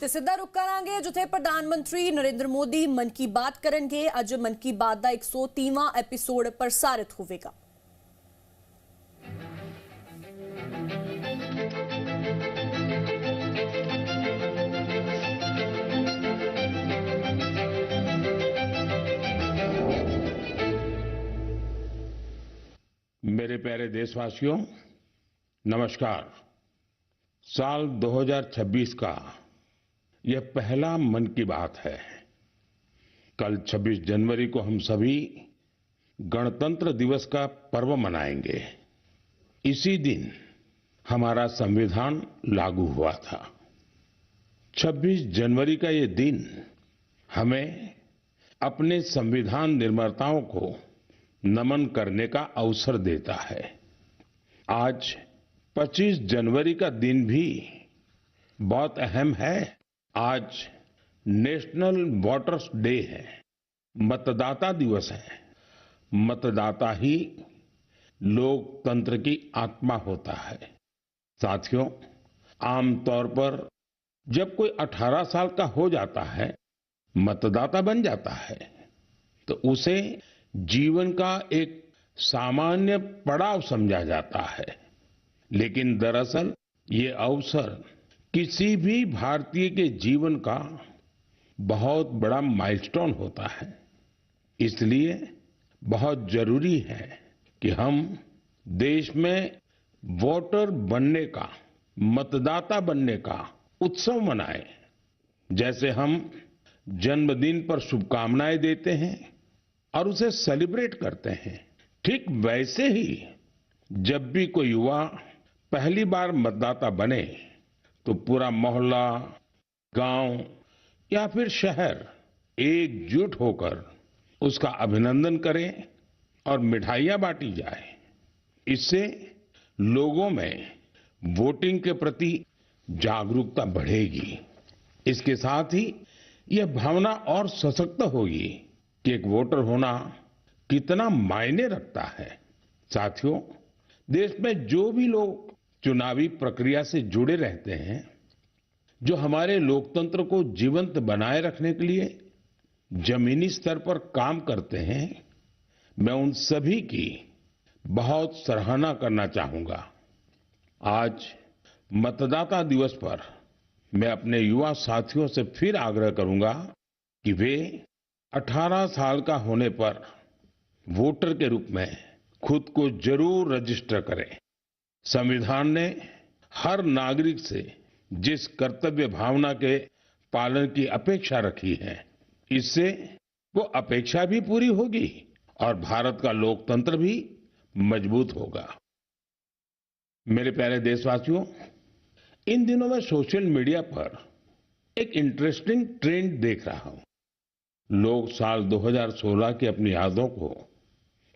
ਤੇ ਸਿੱਧਾ ਰੁਕ ਕਰਾਂਗੇ ਜਿੱਥੇ ਪ੍ਰਧਾਨ ਮੰਤਰੀ ਨਰਿੰਦਰ ਮੋਦੀ ਮਨ ਕੀ ਬਾਤ ਕਰਨਗੇ। ਅੱਜ ਮਨ ਕੀ ਬਾਤ ਦਾ 130ਵਾਂ ਐਪੀਸੋਡ ਪ੍ਰਸਾਰਿਤ ਹੋਵੇਗਾ। मेरे प्यारे देशवासियों, नमस्कार। साल 2026 का यह पहला मन की बात है। कल 26 जनवरी को हम सभी गणतंत्र दिवस का पर्व मनाएंगे। इसी दिन हमारा संविधान लागू हुआ था। 26 जनवरी का ये दिन हमें अपने संविधान निर्माताओं को नमन करने का अवसर देता है। आज 25 जनवरी का दिन भी बहुत अहम है। आज नेशनल वोटर्स डे है, मतदाता दिवस है। मतदाता ही लोकतंत्र की आत्मा होता है। साथियों, आमतौर पर जब कोई 18 साल का हो जाता है, मतदाता बन जाता है, तो उसे जीवन का एक सामान्य पड़ाव समझा जाता है। लेकिन दरअसल ये अवसर किसी भी भारतीय के जीवन का बहुत बड़ा माइलस्टोन होता है। इसलिए बहुत जरूरी है कि हम देश में वोटर बनने का, मतदाता बनने का उत्सव मनाएं। जैसे हम जन्मदिन पर शुभकामनाएं देते हैं और उसे सेलिब्रेट करते हैं, ठीक वैसे ही जब भी कोई युवा पहली बार मतदाता बने तो पूरा मोहल्ला, गांव या फिर शहर एकजुट होकर उसका अभिनंदन करें और मिठाइयां बांटी जाए। इससे लोगों में वोटिंग के प्रति जागरूकता बढ़ेगी। इसके साथ ही यह भावना और सशक्त होगी कि एक वोटर होना कितना मायने रखता है। साथियों, देश में जो भी लोग चुनावी प्रक्रिया से जुड़े रहते हैं, जो हमारे लोकतंत्र को जीवंत बनाए रखने के लिए जमीनी स्तर पर काम करते हैं, मैं उन सभी की बहुत सराहना करना चाहूंगा। आज मतदाता दिवस पर मैं अपने युवा साथियों से फिर आग्रह करूंगा कि वे 18 साल का होने पर वोटर के रूप में खुद को जरूर रजिस्टर करें। संविधान ने हर नागरिक से जिस कर्तव्य भावना के पालन की अपेक्षा रखी है, इससे वो अपेक्षा भी पूरी होगी और भारत का लोकतंत्र भी मजबूत होगा। मेरे प्यारे देशवासियों, इन दिनों मैं सोशल मीडिया पर एक इंटरेस्टिंग ट्रेंड देख रहा हूं। लोग साल 2016 की अपनी यादों को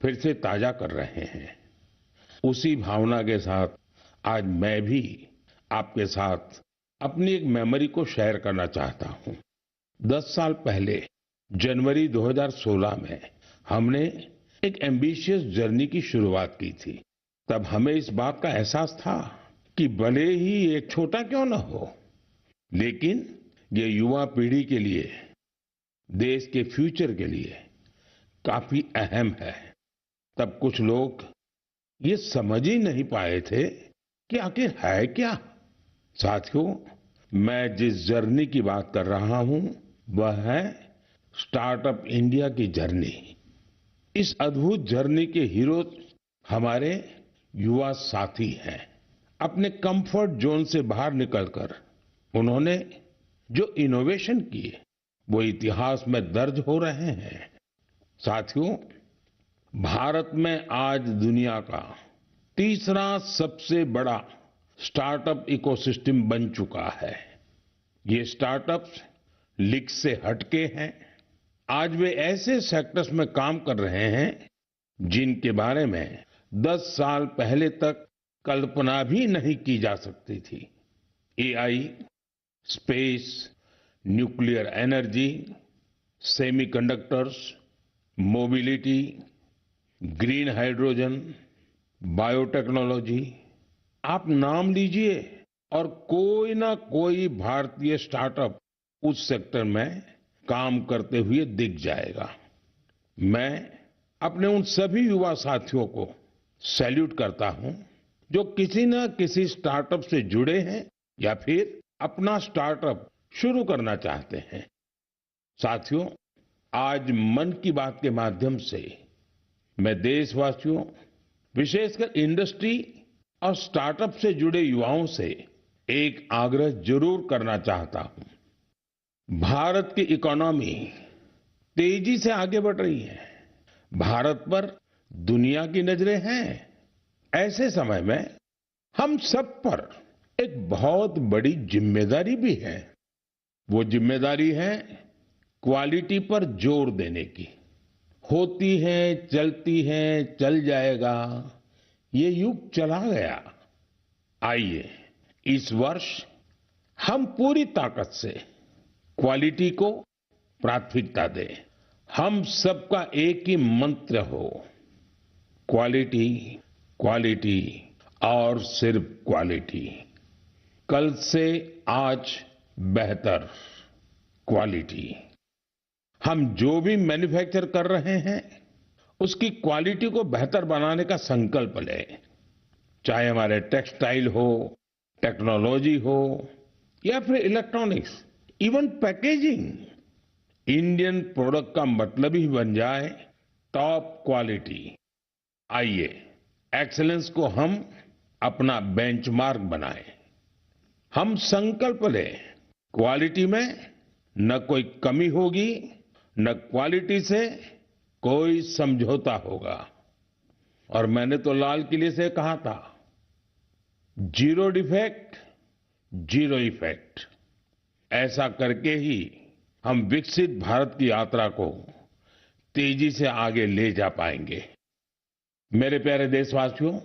फिर से ताजा कर रहे हैं। उसी भावना के साथ आज मैं भी आपके साथ अपनी एक मेमोरी को शेयर करना चाहता हूं। 10 साल पहले जनवरी 2016 में हमने एक एम्बिशियस जर्नी की शुरुआत की थी। तब हमें इस बात का एहसास था कि भले ही एक छोटा क्यों न हो, लेकिन ये युवा पीढ़ी के लिए, देश के फ्यूचर के लिए काफी अहम है। तब कुछ लोग ये समझ ही नहीं पाए थे कि आखिर है क्या। साथियों, मैं जिस जर्नी की बात कर रहा हूं वह है स्टार्टअप इंडिया की जर्नी। इस अद्भुत जर्नी के हीरो हमारे युवा साथी हैं। अपने कंफर्ट जोन से बाहर निकलकर उन्होंने जो इनोवेशन किए वो इतिहास में दर्ज हो रहे हैं। साथियों, भारत में आज दुनिया का तीसरा सबसे बड़ा स्टार्टअप इकोसिस्टम बन चुका है। ये स्टार्टअप्स लीग से हटके हैं। आज वे ऐसे सेक्टर्स में काम कर रहे हैं जिनके बारे में 10 साल पहले तक कल्पना भी नहीं की जा सकती थी। AI, space, nuclear energy, semiconductors, mobility, green hydrogen, biotechnology, आप नाम लीजिए और कोई ना कोई भारतीय स्टार्टअप उस सेक्टर में काम करते हुए दिख जाएगा। मैं अपने उन सभी युवा साथियों को सैल्यूट करता हूं जो किसी न किसी स्टार्टअप से जुड़े हैं या फिर अपना स्टार्टअप शुरू करना चाहते हैं। साथियों, आज मन की बात के माध्यम से मैं देशवासियों, विशेषकर इंडस्ट्री और स्टार्टअप से जुड़े युवाओं से एक आग्रह जरूर करना चाहता हूं। भारत की इकोनॉमी तेजी से आगे बढ़ रही है। भारत पर दुनिया की नजरें हैं। ऐसे समय में हम सब पर एक बहुत बड़ी जिम्मेदारी भी है। वो जिम्मेदारी है क्वालिटी पर जोर देने की। होती है, चलती है, चल जाएगा, ये युग चला गया। आइए इस वर्ष हम पूरी ताकत से क्वालिटी को प्राथमिकता दें। हम सबका एक ही मंत्र हो, क्वालिटी, क्वालिटी और सिर्फ क्वालिटी। कल से आज बेहतर क्वालिटी। हम जो भी मैन्युफैक्चर कर रहे हैं उसकी क्वालिटी को बेहतर बनाने का संकल्प लें। चाहे हमारे टेक्सटाइल हो, टेक्नोलॉजी हो या फिर electronics, even packaging, Indian product का मतलब ही बन जाए टॉप क्वालिटी। आइए एक्सीलेंस को हम अपना बेंचमार्क बनाएं। हम संकल्प लें, क्वालिटी में न कोई कमी होगी, न क्वालिटी से कोई समझौता होगा। और मैंने तो लाल किले से कहा था, जीरो डिफेक्ट, जीरो इफेक्ट। ऐसा करके ही हम विकसित भारत की यात्रा को तेजी से आगे ले जा पाएंगे। मेरे प्यारे देशवासियों,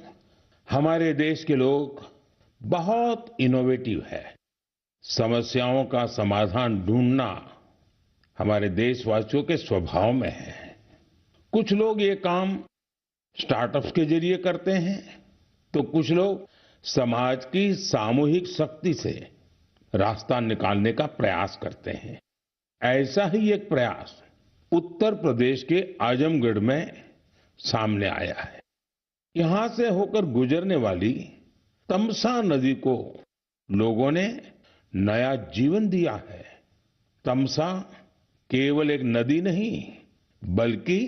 हमारे देश के लोग बहुत इनोवेटिव है। समस्याओं का समाधान ढूंढना हमारे देशवासियों के स्वभाव में है। कुछ लोग ये काम स्टार्टअप्स के जरिए करते हैं, तो कुछ लोग समाज की सामूहिक शक्ति से रास्ता निकालने का प्रयास करते हैं। ऐसा ही एक प्रयास उत्तर प्रदेश के आजमगढ़ में सामने आया है। यहां से होकर गुजरने वाली तमसा नदी को लोगों ने नया जीवन दिया है। तमसा केवल एक नदी नहीं, बल्कि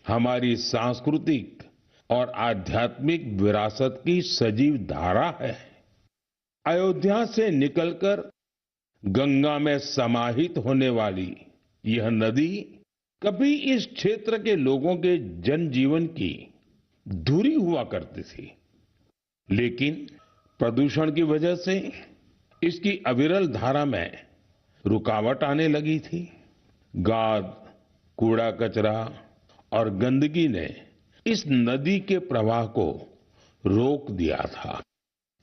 हमारी सांस्कृतिक और आध्यात्मिक विरासत की सजीव धारा है। अयोध्या से निकलकर गंगा में समाहित होने वाली यह नदी कभी इस क्षेत्र के लोगों के जनजीवन की धुरी हुआ करती थी, लेकिन प्रदूषण की वजह से इसकी अविरल धारा में रुकावट आने लगी थी। गाद, कूड़ा कचरा और गंदगी ने इस नदी के प्रवाह को रोक दिया था।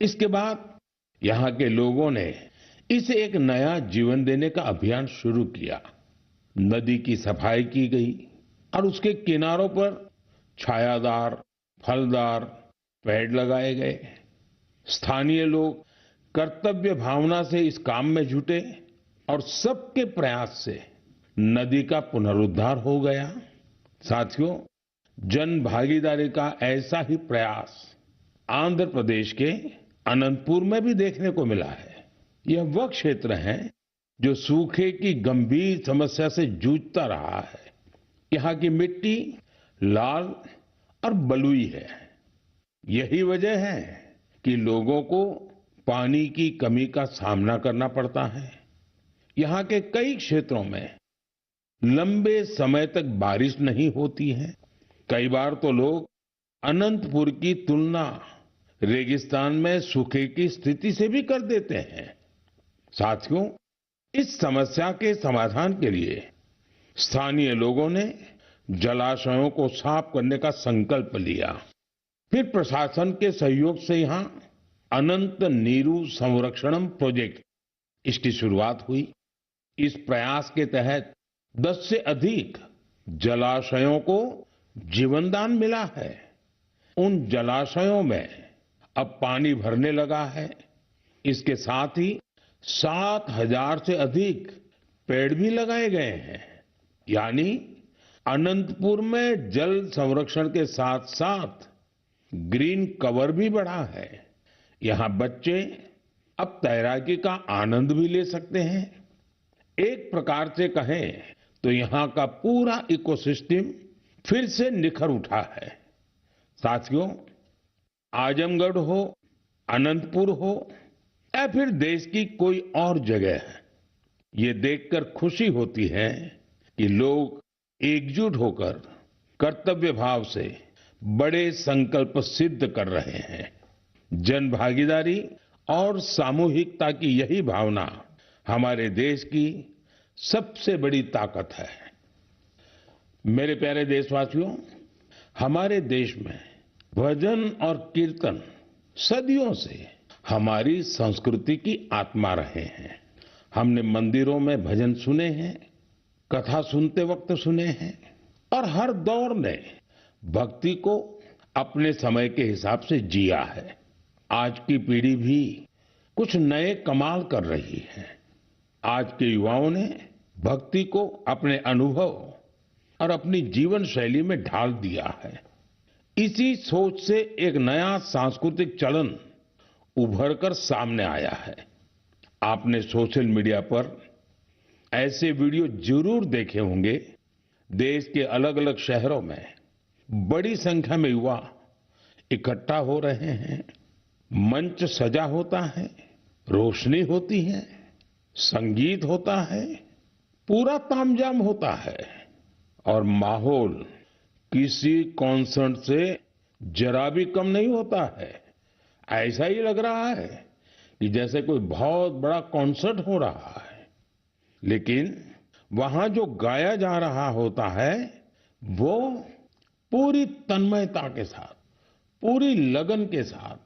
इसके बाद यहाँ के लोगों ने इसे एक नया जीवन देने का अभियान शुरू किया। नदी की सफाई की गई और उसके किनारों पर छायादार, फलदार पेड़ लगाए गए। स्थानीय लोग कर्तव्य भावना से इस काम में जुटे और सबके प्रयास से नदी का पुनरुद्धार हो गया। साथियों, जन भागीदारी का ऐसा ही प्रयास आंध्र प्रदेश के अनंतपुर में भी देखने को मिला है। यह वह क्षेत्र है जो सूखे की गंभीर समस्या से जूझता रहा है। यहाँ की मिट्टी लाल और बलुई है। यही वजह है कि लोगों को पानी की कमी का सामना करना पड़ता है। यहाँ के कई क्षेत्रों में लंबे समय तक बारिश नहीं होती है। कई बार तो लोग अनंतपुर की तुलना रेगिस्तान में सूखे की स्थिति से भी कर देते हैं। साथियों, इस समस्या के समाधान के लिए स्थानीय लोगों ने जलाशयों को साफ करने का संकल्प लिया। फिर प्रशासन के सहयोग से यहाँ अनंत नीरू संरक्षणम प्रोजेक्ट, इसकी शुरुआत हुई। इस प्रयास के तहत 10 से अधिक जलाशयों को जीवनदान मिला है। उन जलाशयों में अब पानी भरने लगा है। इसके साथ ही 7,000 से अधिक पेड़ भी लगाए गए हैं। यानी अनंतपुर में जल संरक्षण के साथ साथ ग्रीन कवर भी बढ़ा है। यहाँ बच्चे अब तैराकी का आनंद भी ले सकते हैं। एक प्रकार से कहें तो यहाँ का पूरा इकोसिस्टम फिर से निखर उठा है। साथियों, आजमगढ़ हो, अनंतपुर हो या फिर देश की कोई और जगह, ये देखकर खुशी होती है कि लोग एकजुट होकर कर्तव्य भाव से बड़े संकल्प सिद्ध कर रहे हैं। जन भागीदारी और सामूहिकता की यही भावना हमारे देश की सबसे बड़ी ताकत है। मेरे प्यारे देशवासियों, हमारे देश में भजन और कीर्तन सदियों से हमारी संस्कृति की आत्मा रहे हैं। हमने मंदिरों में भजन सुने हैं, कथा सुनते वक्त सुने हैं और हर दौर ने भक्ति को अपने समय के हिसाब से जिया है। आज की पीढ़ी भी कुछ नए कमाल कर रही है। आज के युवाओं ने भक्ति को अपने अनुभव और अपनी जीवन शैली में ढाल दिया है। इसी सोच से एक नया सांस्कृतिक चलन उभर कर सामने आया है। आपने सोशल मीडिया पर ऐसे वीडियो जरूर देखे होंगे। देश के अलग अलग शहरों में बड़ी संख्या में युवा इकट्ठा हो रहे हैं। मंच सजा होता है, रोशनी होती है, संगीत होता है, पूरा तामझाम होता है और माहौल किसी कॉन्सर्ट से जरा भी कम नहीं होता है। ऐसा ही लग रहा है कि जैसे कोई बहुत बड़ा कॉन्सर्ट हो रहा है। लेकिन वहां जो गाया जा रहा होता है वो पूरी तन्मयता के साथ, पूरी लगन के साथ,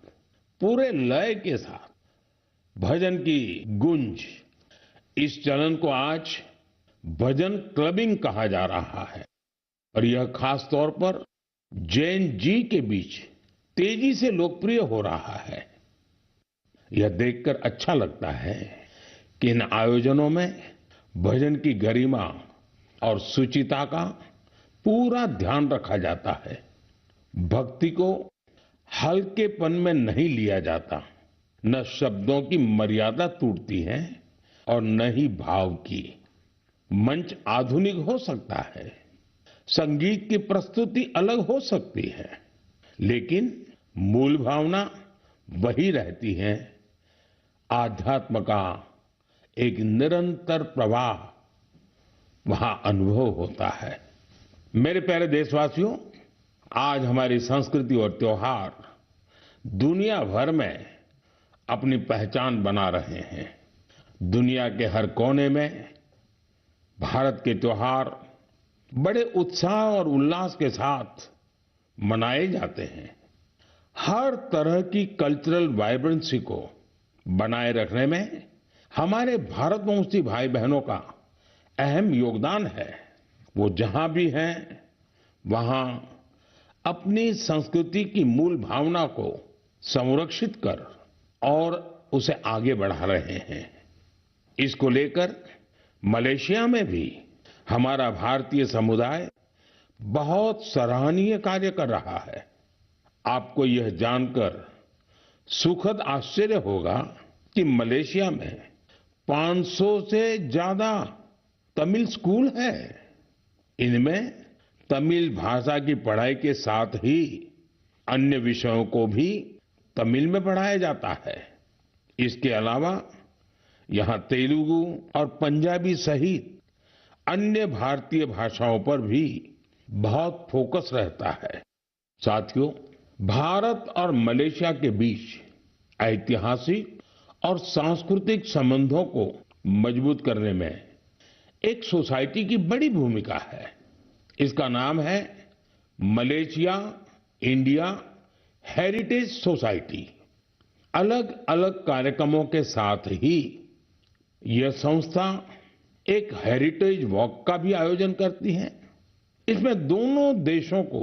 पूरे लय के साथ, भजन की गूंज। इस चलन को आज भजन क्लबिंग कहा जा रहा है और यह खास तौर पर जैन जी के बीच तेजी से लोकप्रिय हो रहा है। यह देखकर अच्छा लगता है कि इन आयोजनों में भजन की गरिमा और शुचिता का पूरा ध्यान रखा जाता है। भक्ति को हल्केपन में नहीं लिया जाता। न शब्दों की मर्यादा टूटती है और न ही भाव की। मंच आधुनिक हो सकता है, संगीत की प्रस्तुति अलग हो सकती है, लेकिन मूल भावना वही रहती है। आध्यात्म का एक निरंतर प्रवाह वहां अनुभव होता है। मेरे प्यारे देशवासियों, आज हमारी संस्कृति और त्योहार दुनिया भर में अपनी पहचान बना रहे हैं। दुनिया के हर कोने में भारत के त्योहार बड़े उत्साह और उल्लास के साथ मनाए जाते हैं। हर तरह की कल्चरल वाइब्रेंसी को बनाए रखने में हमारे भारतवंशी भाई बहनों का अहम योगदान है। वो जहां भी हैं, वहां अपनी संस्कृति की मूल भावना को संरक्षित कर और उसे आगे बढ़ा रहे हैं। इसको लेकर मलेशिया में भी हमारा भारतीय समुदाय बहुत सराहनीय कार्य कर रहा है। आपको यह जानकर सुखद आश्चर्य होगा कि मलेशिया में 500 से ज्यादा तमिल स्कूल है। इनमें तमिल भाषा की पढ़ाई के साथ ही अन्य विषयों को भी तमिल में पढ़ाया जाता है। इसके अलावा यहाँ तेलुगु और पंजाबी सहित अन्य भारतीय भाषाओं पर भी बहुत फोकस रहता है। साथियों, भारत और मलेशिया के बीच ऐतिहासिक और सांस्कृतिक संबंधों को मजबूत करने में एक सोसाइटी की बड़ी भूमिका है। इसका नाम है मलेशिया इंडिया हेरिटेज सोसाइटी। अलग अलग कार्यक्रमों के साथ ही यह संस्था एक हेरिटेज वॉक का भी आयोजन करती है। इसमें दोनों देशों को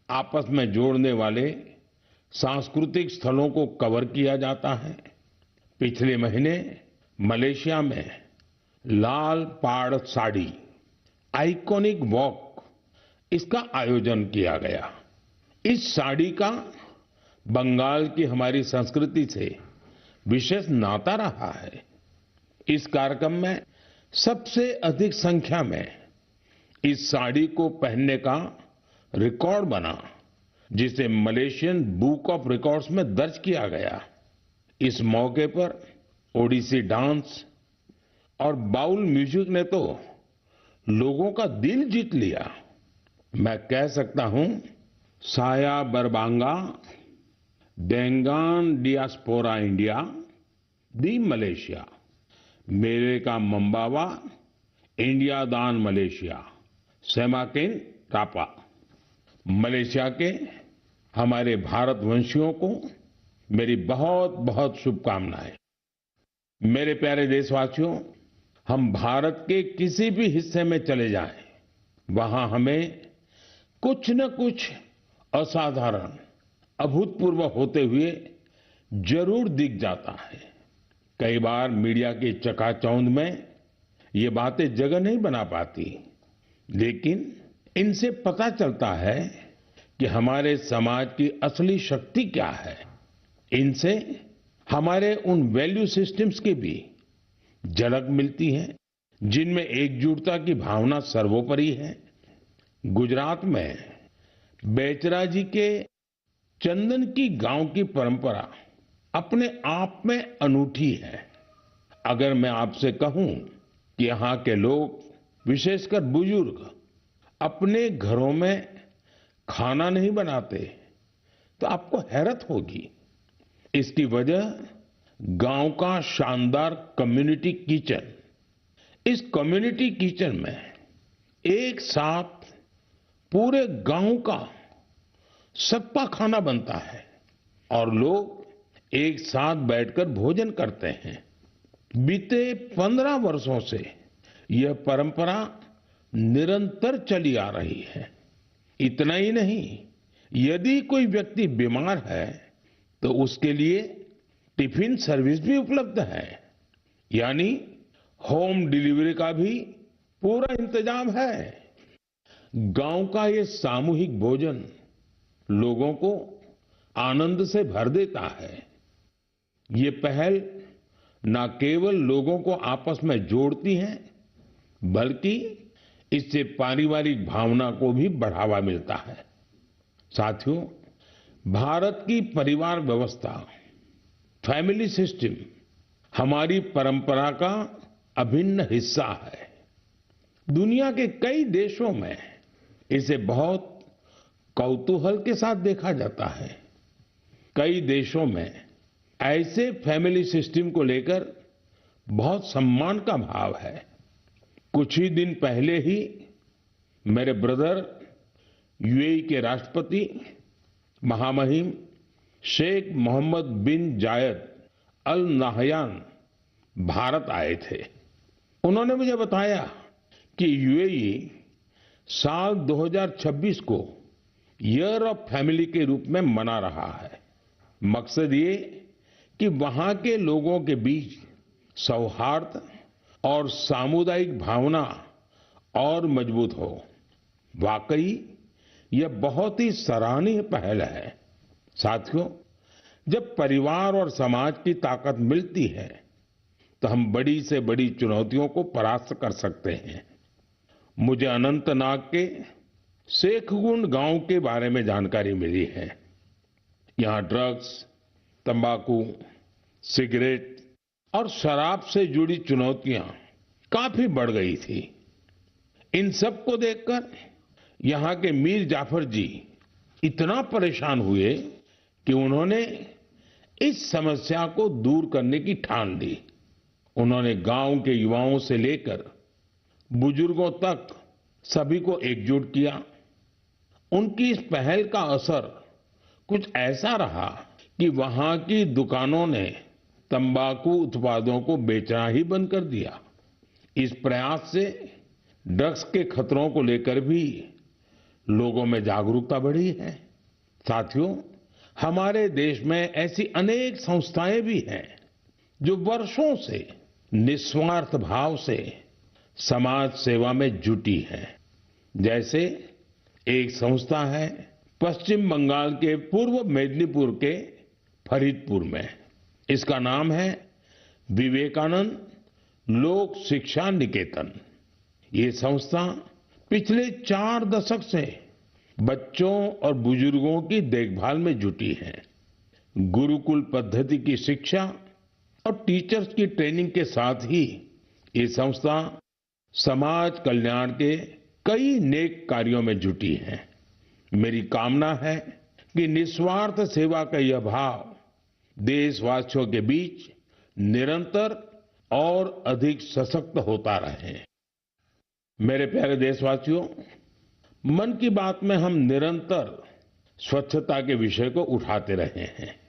आपस में जोड़ने वाले सांस्कृतिक स्थलों को कवर किया जाता है। पिछले महीने मलेशिया में लाल पाड़ साड़ी आइकॉनिक वॉक इसका आयोजन किया गया। इस साड़ी का बंगाल की हमारी संस्कृति से विशेष नाता रहा है। इस कार्यक्रम में सबसे अधिक संख्या में इस साड़ी को पहनने का रिकॉर्ड बना, जिसे मलेशियन बुक ऑफ रिकॉर्ड्स में दर्ज किया गया। इस मौके पर ओडिसी डांस और बाउल म्यूजिक ने तो लोगों का दिल जीत लिया। मैं कह सकता हूं, साया बरबांगा डेंगान डियास्पोरा इंडिया दी मलेशिया, मेरे का मंबावा इंडिया दान मलेशिया, सेमाकिन टापा। मलेशिया के हमारे भारतवंशियों को मेरी बहुत बहुत शुभकामनाएं। मेरे प्यारे देशवासियों, हम भारत के किसी भी हिस्से में चले जाएं, वहां हमें कुछ न कुछ असाधारण, अभूतपूर्व होते हुए जरूर दिख जाता है। कई बार मीडिया की चकाचौंध में ये बातें जगह नहीं बना पाती, लेकिन इनसे पता चलता है कि हमारे समाज की असली शक्ति क्या है। इनसे हमारे उन वैल्यू सिस्टम्स की भी झलक मिलती है जिनमें एकजुटता की भावना सर्वोपरि है। गुजरात में बेचरा जी के चंदन की गांव की परंपरा अपने आप में अनूठी है। अगर मैं आपसे कहूं कि यहाँ के लोग, विशेषकर बुजुर्ग, अपने घरों में खाना नहीं बनाते, तो आपको हैरत होगी। इसकी वजह गांव का शानदार कम्युनिटी किचन। इस कम्युनिटी किचन में एक साथ पूरे गांव का सबका खाना बनता है और लोग एक साथ बैठकर भोजन करते हैं। बीते 15 वर्षों से यह परंपरा निरंतर चली आ रही है। इतना ही नहीं, यदि कोई व्यक्ति बीमार है तो उसके लिए टिफिन सर्विस भी उपलब्ध है, यानी होम डिलीवरी का भी पूरा इंतजाम है। गांव का ये सामूहिक भोजन लोगों को आनंद से भर देता है। ये पहल न केवल लोगों को आपस में जोड़ती है, बल्कि इससे पारिवारिक भावना को भी बढ़ावा मिलता है। साथियों, भारत की परिवार व्यवस्था, फैमिली सिस्टम हमारी परंपरा का अभिन्न हिस्सा है। दुनिया के कई देशों में इसे बहुत कौतूहल के साथ देखा जाता है। कई देशों में ऐसे फैमिली सिस्टम को लेकर बहुत सम्मान का भाव है। कुछ ही दिन पहले ही मेरे ब्रदर यूएई के राष्ट्रपति महामहिम शेख मोहम्मद बिन जायद अल नाहयान भारत आए थे। उन्होंने मुझे बताया कि यूएई साल 2026 को ईयर ऑफ फैमिली के रूप में मना रहा है। मकसद ये कि वहां के लोगों के बीच सौहार्द और सामुदायिक भावना और मजबूत हो। वाकई यह बहुत ही सराहनीय पहल है। साथियों, जब परिवार और समाज की ताकत मिलती है तो हम बड़ी से बड़ी चुनौतियों को परास्त कर सकते हैं। मुझे अनंतनाग के शेखगुंड गांव के बारे में जानकारी मिली है। यहाँ ड्रग्स, तंबाकू, सिगरेट और शराब से जुड़ी चुनौतियां काफी बढ़ गई थी। इन सब को देखकर यहाँ के मीर जाफर जी इतना परेशान हुए कि उन्होंने इस समस्या को दूर करने की ठान ली। उन्होंने गांव के युवाओं से लेकर बुजुर्गों तक सभी को एकजुट किया। उनकी इस पहल का असर कुछ ऐसा रहा कि वहां की दुकानों ने तंबाकू उत्पादों को बेचना ही बंद कर दिया। इस प्रयास से ड्रग्स के खतरों को लेकर भी लोगों में जागरूकता बढ़ी है। साथियों, हमारे देश में ऐसी अनेक संस्थाएं भी हैं जो वर्षों से निस्वार्थ भाव से समाज सेवा में जुटी है। जैसे एक संस्था है पश्चिम बंगाल के पूर्व मेदिनीपुर के फरीदपुर में, इसका नाम है विवेकानंद लोक शिक्षा निकेतन। ये संस्था पिछले 4 दशक से बच्चों और बुजुर्गों की देखभाल में जुटी है। गुरुकुल पद्धति की शिक्षा और टीचर्स की ट्रेनिंग के साथ ही ये संस्था समाज कल्याण के कई नेक कार्यों में जुटी है। मेरी कामना है कि निस्वार्थ सेवा का यह भाव देशवासियों के बीच निरंतर और अधिक सशक्त होता रहे। मेरे प्यारे देशवासियों, मन की बात में हम निरंतर स्वच्छता के विषय को उठाते रहे हैं।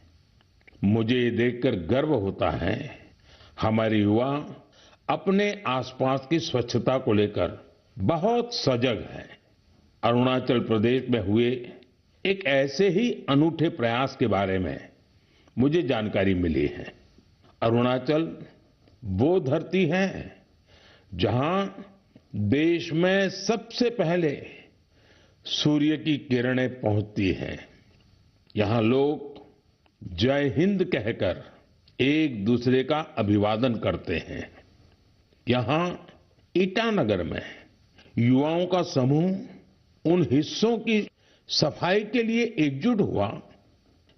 मुझे ये देखकर गर्व होता है हमारे युवा अपने आसपास की स्वच्छता को लेकर बहुत सजग हैं। अरुणाचल प्रदेश में हुए एक ऐसे ही अनूठे प्रयास के बारे में मुझे जानकारी मिली है। अरुणाचल वो धरती है जहां देश में सबसे पहले सूर्य की किरणें पहुंचती हैं। यहां लोग जय हिंद कहकर एक दूसरे का अभिवादन करते हैं। यहां ईटानगर में युवाओं का समूह उन हिस्सों की सफाई के लिए एकजुट हुआ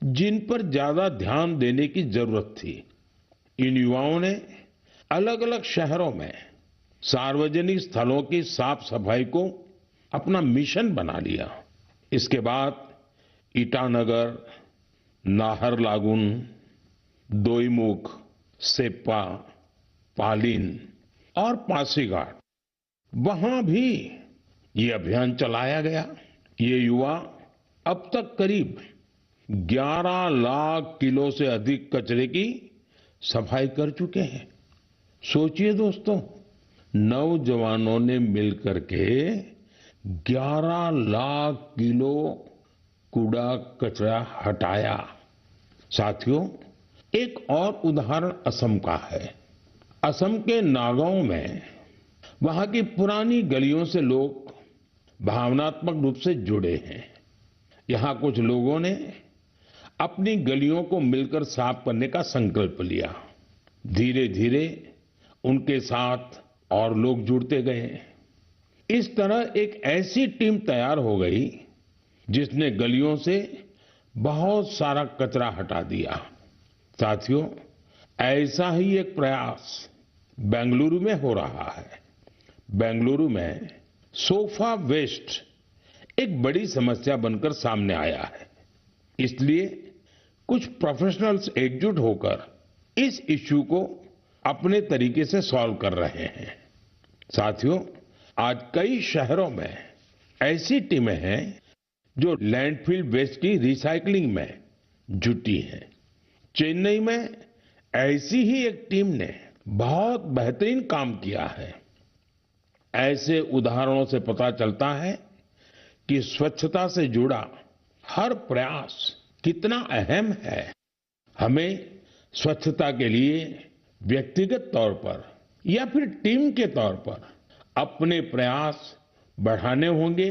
जिन पर ज्यादा ध्यान देने की जरूरत थी। इन युवाओं ने अलग अलग शहरों में सार्वजनिक स्थलों की साफ सफाई को अपना मिशन बना लिया। इसके बाद ईटानगर, नाहरलागुन, दोईमुख, सेप्पा, पालिन और पासीघाट, वहां भी ये अभियान चलाया गया। ये युवा अब तक करीब 11 लाख किलो से अधिक कचरे की सफाई कर चुके हैं। सोचिए दोस्तों, नौजवानों ने मिलकर के 11 लाख किलो कूड़ा कचरा हटाया। साथियों, एक और उदाहरण असम का है। असम के नागांव में वहां की पुरानी गलियों से लोग भावनात्मक रूप से जुड़े हैं। यहां कुछ लोगों ने अपनी गलियों को मिलकर साफ करने का संकल्प लिया। धीरे धीरे उनके साथ और लोग जुड़ते गए। इस तरह एक ऐसी टीम तैयार हो गई जिसने गलियों से बहुत सारा कचरा हटा दिया। साथियों, ऐसा ही एक प्रयास बेंगलुरु में हो रहा है। बेंगलुरु में सोफा वेस्ट एक बड़ी समस्या बनकर सामने आया है। इसलिए कुछ प्रोफेशनल्स एकजुट होकर इस इश्यू को अपने तरीके से सॉल्व कर रहे हैं। साथियों, आज कई शहरों में ऐसी टीमें हैं जो लैंडफिल वेस्ट की रिसाइकलिंग में जुटी हैं। चेन्नई में ऐसी ही एक टीम ने बहुत बेहतरीन काम किया है। ऐसे उदाहरणों से पता चलता है कि स्वच्छता से जुड़ा हर प्रयास कितना अहम है। हमें स्वच्छता के लिए व्यक्तिगत तौर पर या फिर टीम के तौर पर अपने प्रयास बढ़ाने होंगे,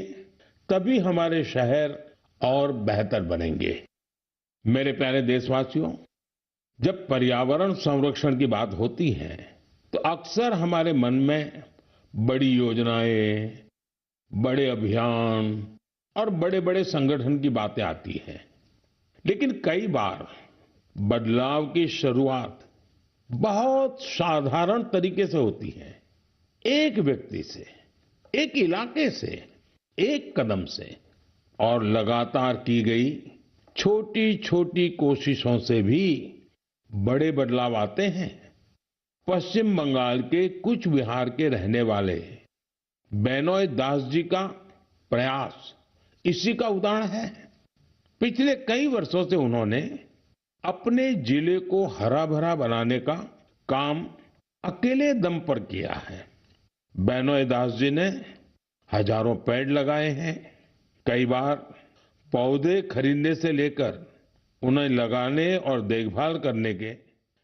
तभी हमारे शहर और बेहतर बनेंगे। मेरे प्यारे देशवासियों, जब पर्यावरण संरक्षण की बात होती है तो अक्सर हमारे मन में बड़ी योजनाएं, बड़े अभियान और बड़े-बड़े संगठन की बातें आती हैं। लेकिन कई बार बदलाव की शुरुआत बहुत साधारण तरीके से होती है। एक व्यक्ति से, एक इलाके से, एक कदम से, और लगातार की गई छोटी-छोटी कोशिशों से भी बड़े बदलाव आते हैं। पश्चिम बंगाल के कुछ बिहार के रहने वाले बेनोय दास जी का प्रयास इसी का उदाहरण है। पिछले कई वर्षों से उन्होंने अपने जिले को हरा भरा बनाने का काम अकेले दम पर किया है। बेनोय दास जी ने हजारों पेड़ लगाए हैं। कई बार पौधे खरीदने से लेकर उन्हें लगाने और देखभाल करने के